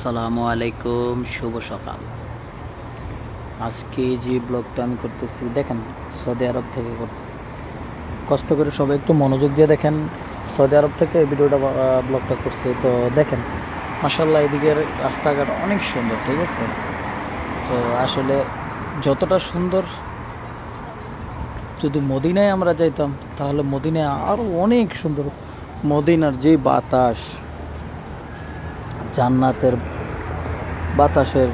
আসসালামু আলাইকুম, শুভ সকাল। আজকে যে ব্লগটা আমি করতেছি দেখেন সৌদি আরব থেকে করতেছি। কষ্ট করে সবাই একটু মনোযোগ দিয়ে দেখেন। সৌদি আরব থেকে এই ভিডিওটা ব্লগটা করছে, তো দেখেন মাশাআল্লাহ এদিকের রাস্তাঘাট অনেক সুন্দর, ঠিক আছে। তো আসলে যতটা সুন্দর, যদি মদিনায় আমরা যাইতাম তাহলে মদিনায় আরও অনেক সুন্দর। মদিনার যে বাতাস, জান্নাতের বাতাসের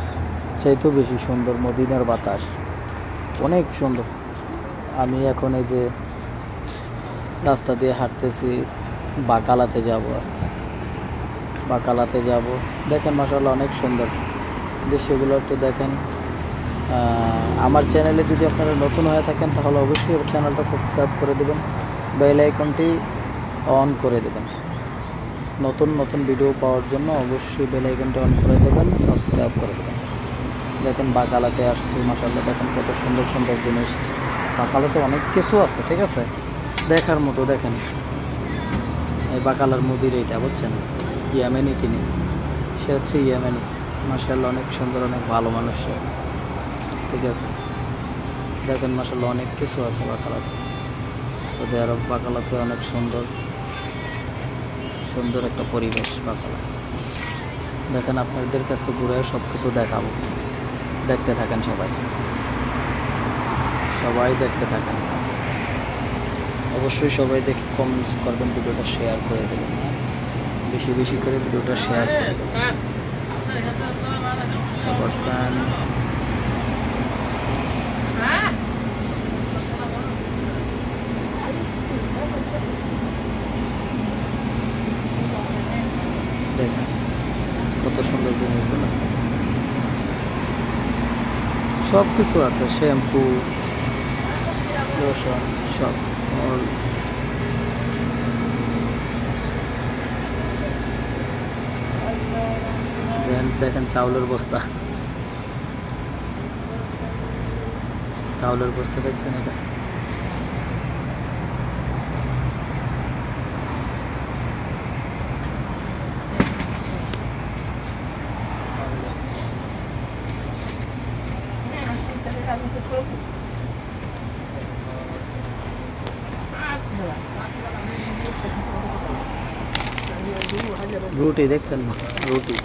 চাইতেও বেশি সুন্দর মদিনার বাতাস, অনেক সুন্দর। আমি এখন এই যে রাস্তা দিয়ে হাঁটতেছি, বাকালাতে যাব আর কি। বাকালাতে যাব, দেখেন মাশাআল্লাহ অনেক সুন্দর দৃশ্যগুলো একটু দেখেন। আমার চ্যানেলে যদি আপনারা নতুন হয়ে থাকেন তাহলে অবশ্যই চ্যানেলটা সাবস্ক্রাইব করে দেবেন, বেল আইকনটি অন করে দেবেন। নতুন নতুন ভিডিও পাওয়ার জন্য অবশ্যই বেল আইকনটি অন করে দেবেন, সাবস্ক্রাইব করে দেবেন। দেখেন বাকালাতে আসছি, মাশাআল্লাহ দেখেন কত সুন্দর সুন্দর জিনিস। বাকালাতে অনেক কিছু আছে, ঠিক আছে, দেখার মতো। দেখেন এই বাকালার মুদির এইটা বুঝছেন, ইয়েমেনি তিনি, সে হচ্ছে ইয়েমেনি। মাশাআল্লাহ অনেক সুন্দর, অনেক ভালো মানুষ, ঠিক আছে। দেখেন মাশাআল্লাহ অনেক কিছু আছে বাকালাতে। সৌদি আরব বাকালাতে অনেক সুন্দর সুন্দর একটা পরিবেশ বাকালা। দেখেন আপনাদের কাছে ঘুরে সব কিছু দেখাবো, দেখতে থাকেন সবাই, সবাই দেখতে থাকেন। অবশ্যই সবাই দেখে কমেন্টস করবেন, ভিডিওটা শেয়ার করে দেবেন, বেশি বেশি করে ভিডিওটা শেয়ার করে দেবেন। দেখেন কত সুন্দর জিনিসগুলো, সব কিছু আছে, শ্যাম্পু, লোশন, সব। দেখেন চাউলের বস্তা, চাউলের বস্তা দেখছেন এটা। রুটি দেখছেন, রুটি।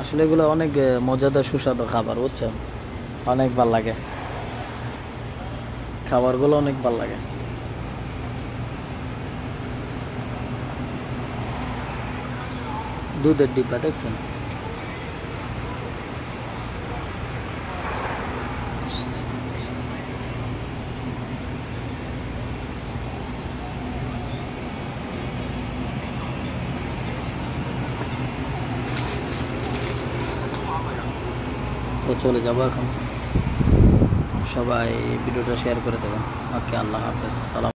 আসলে এগুলো অনেক মজাদার সুস্বাদু খাবার বুঝছেন, অনেক ভাল লাগে খাবারগুলো, অনেক ভাল লাগে। দুধের ডিব্বা দেখছেন, তো চলে যাবো এখন। সবাই ভিডিওটা শেয়ার করে দেবেন। ওকে, আল্লাহ হাফেজ, সালাম।